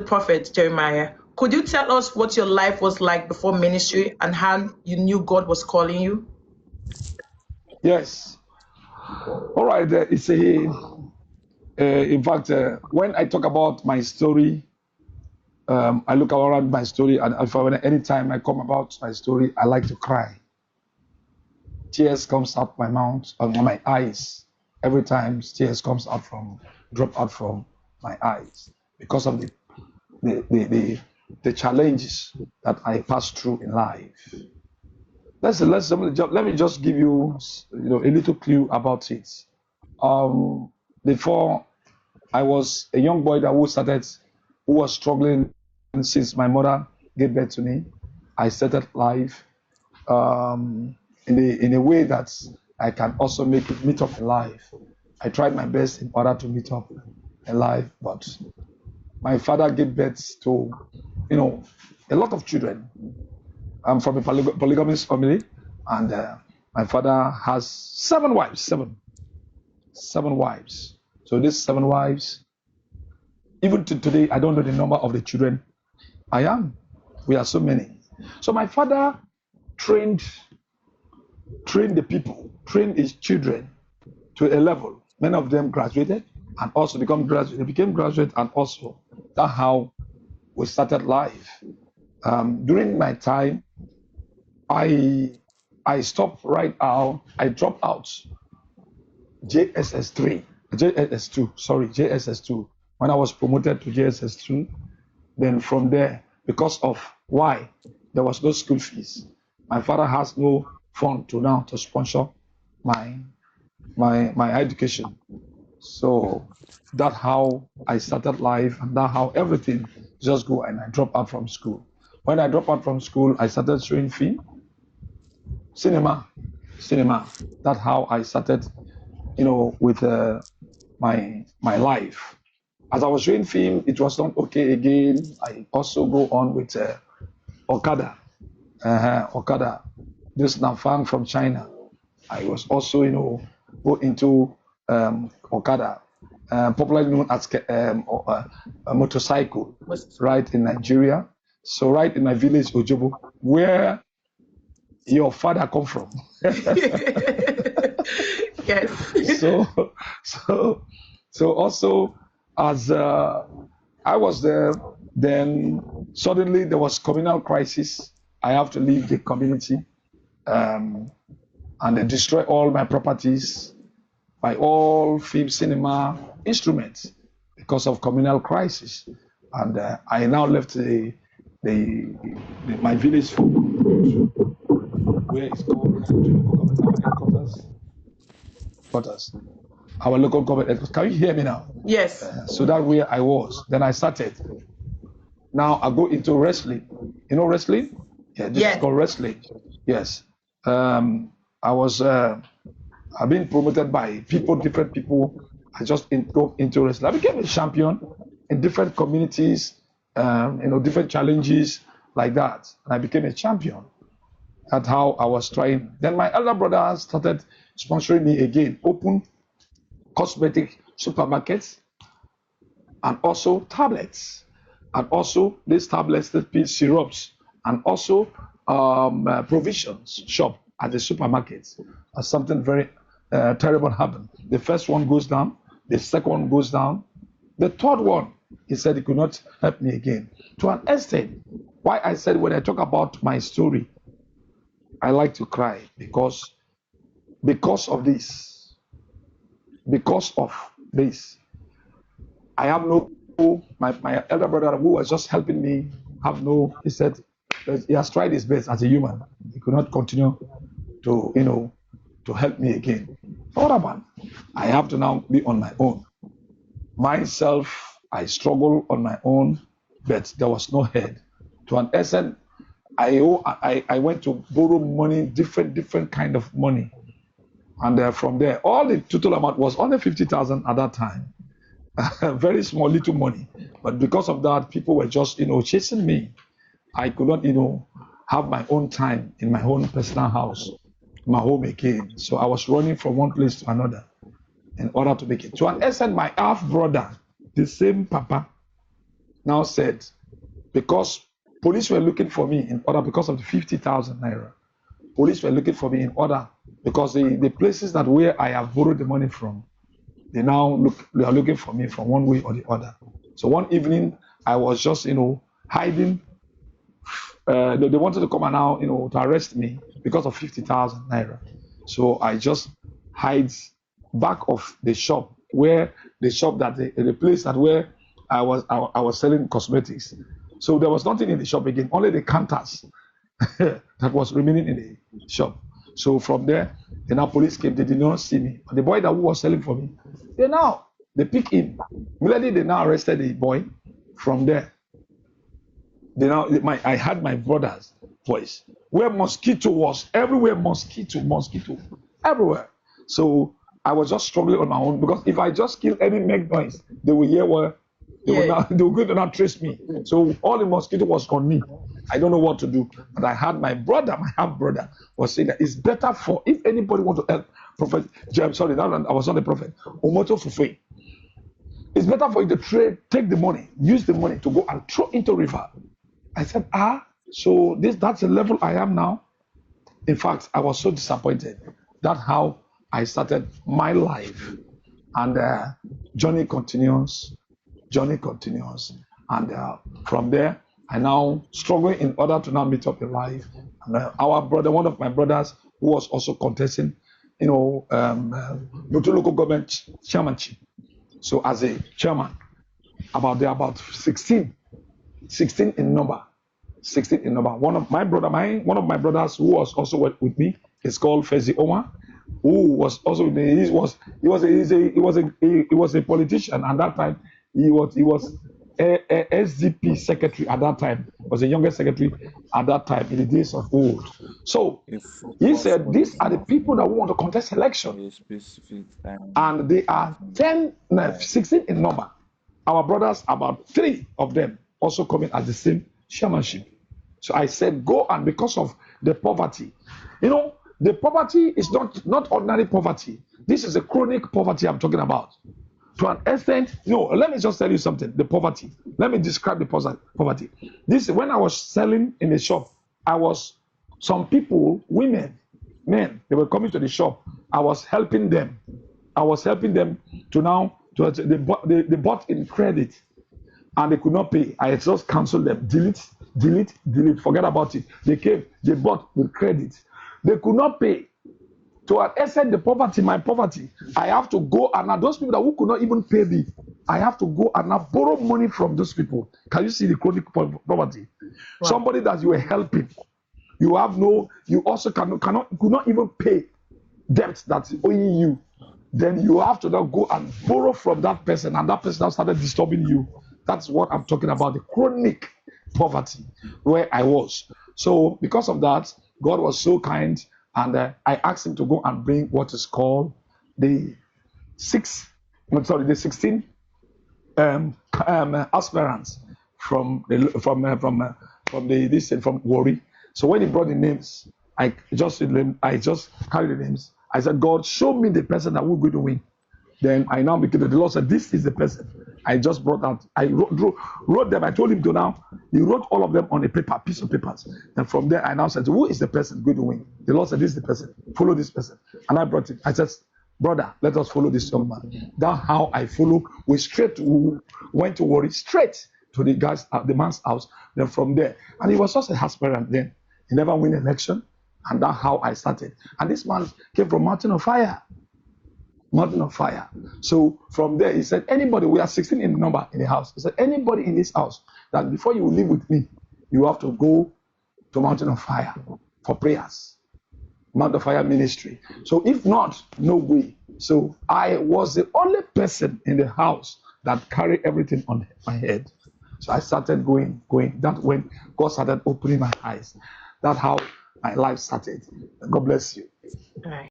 Prophet Jeremiah. Could you tell us what your life was like before ministry and how you knew God was calling you? Yes. All right. In fact, when I talk about my story, I look around my story, and anytime I come about my story, I like to cry. Tears comes out my mouth, on my eyes. Every time tears drop out from my eyes because of the, the, the, the challenges that I passed through in life. Let me just give you, a little clue about it. Um, Before I was a young boy who was struggling since my mother gave birth to me. I started life in a way that I can also meet up in life. I tried my best in order to meet up in life, but my father gave birth to, you know, a lot of children. I'm from a polygamous family, and my father has seven wives. So these seven wives, even to today, I don't know the number of the children I am. We are so many. So my father trained trained his children to a level. Many of them graduated and also became graduate, and also that's how we started life. During my time, I I stopped right out. I dropped out JSS2. When I was promoted to JSS2, then from there, because of why there was no school fees, my father has no fund to sponsor my my education. So that's how I started life, and that's how everything just go. And I dropped out from school. When I dropped out from school, I started showing film, cinema, cinema. That's how I started, with my life. As I was showing film, it was not okay again. I also go on with Okada, Okada. This Nafang from China. I was also, go into Okada, popularly known as a motorcycle, right in Nigeria. So right in my village, Ojobo, where your father come from. Yes. so, so, so also as I was there, then suddenly there was communal crisis. I have to leave the community, um, and they destroy all my properties, by all film, cinema, instruments because of communal crisis. And I now left my village for where it's called quarters. Our local government headquarters. Can you hear me now? Yes. So that's where I was. Then I started. Now I go into wrestling. You know wrestling? Yeah, this is called wrestling. Yes. I was I've been promoted by different people. I just go into wrestling. I became a champion in different communities, different challenges like that. And I became a champion. That's how I was trying. Then my elder brother started sponsoring me again, open cosmetic supermarkets, and also tablets, and also these tablets, the syrups, and also provisions shop at the supermarket. Something very terrible happened. The first one goes down, the second one goes down, the third one, he said he could not help me again. To an extent, why I said when I talk about my story, I like to cry because of this, because of this. I have no, my elder brother who was just helping me he said he has tried his best as a human. He could not continue to help me again. What about? I have to now be on my own. Myself, I struggle on my own, but there was no head. To an extent, I went to borrow money, different kind of money. And from there, all the total amount was only 50,000 at that time. Very small, little money. But because of that, people were just, chasing me. I could not, have my own time in my own personal house, my home again. So I was running from one place to another in order to make it. To an extent, my half brother, the same papa, now said, because police were looking for me in order because of the 50,000 naira. Police were looking for me in order because the places that where I have borrowed the money from, they are looking for me from one way or the other. So one evening I was just, hiding. They wanted to come and now, to arrest me because of 50,000 naira. So I just hide back of the shop the place that where I was selling cosmetics. So there was nothing in the shop again, only the counters that was remaining in the shop. So from there, the now police came. They did not see me. But the boy that was selling for me, they pick him. Immediately they now arrested the boy. From there, I had my brother's voice. Where mosquito was, everywhere mosquito, everywhere. So I was just struggling on my own because if I just kill any make noise, they will hear where they will go to not trace me. So all the mosquito was on me. I don't know what to do. But I had my brother, my half brother, was saying that it's better for if anybody want to help Prophet James. Sorry, I was not a prophet. Omoto Fufe. It's better for you to take the money, use the money to go and throw into river. I said, so that's the level I am now. In fact, I was so disappointed. That's how I started my life. And journey continues. And from there, I now struggle in order to now meet up in life. And our brother, one of my brothers, who was also contesting, local government chairmanship. So as a chairman, about 16 in number. 16 in number. One of my brothers who was also with me is called Fezi Omar, who was also with me. He was a politician, and that time he was a SDP secretary at that time. Was the youngest secretary at that time in the days of old. So he said, these are the people that want to contest election, and they are 16 in number. Our brothers, about 3 of them also coming at the same chairmanship. So I said, go, and because of the poverty, the poverty is not ordinary poverty. This is a chronic poverty I'm talking about. To an extent, let me just tell you something. The poverty. Let me describe the poverty. This, when I was selling in the shop, some people, women, men, they were coming to the shop. I was helping them. They bought in credit and they could not pay. I just canceled them. Delete, forget about it. They came, they bought with credit. They could not pay. To extend my poverty, I have to go, and now those people who could not even pay me, I have to go and now borrow money from those people. Can you see the chronic poverty? Wow. Somebody that you were helping, you also could not even pay debts that's owing you. Then you have to now go and borrow from that person, and that person now started disturbing you. That's what I'm talking about, the chronic poverty where I was. So because of that, God was so kind, and I asked him to go and bring what is called the 16 aspirants from Warri. So when he brought the names, I just carried the names. I said, God, show me the person that will go to win. Then I now became the Lord said, this is the person. I just brought out. I wrote them. I told him to now. He wrote all of them on a piece of papers. And from there, I now said, who is the person going to win? The Lord said, this is the person. Follow this person. And I brought it. I said, brother, let us follow this young man. That's how I follow. We went to Warri, straight to the man's house. Then from there, and he was just a aspirant then. He never win election. And that's how I started. And this man came from Mountain of Fire. So from there, he said, anybody, we are 16 in number in the house. He said, anybody in this house, that before you live with me, you have to go to Mountain of Fire for prayers. Mount of Fire ministry. So if not, no way. So I was the only person in the house that carried everything on my head. So I started going. That's when God started opening my eyes. That's how my life started. God bless you. All right.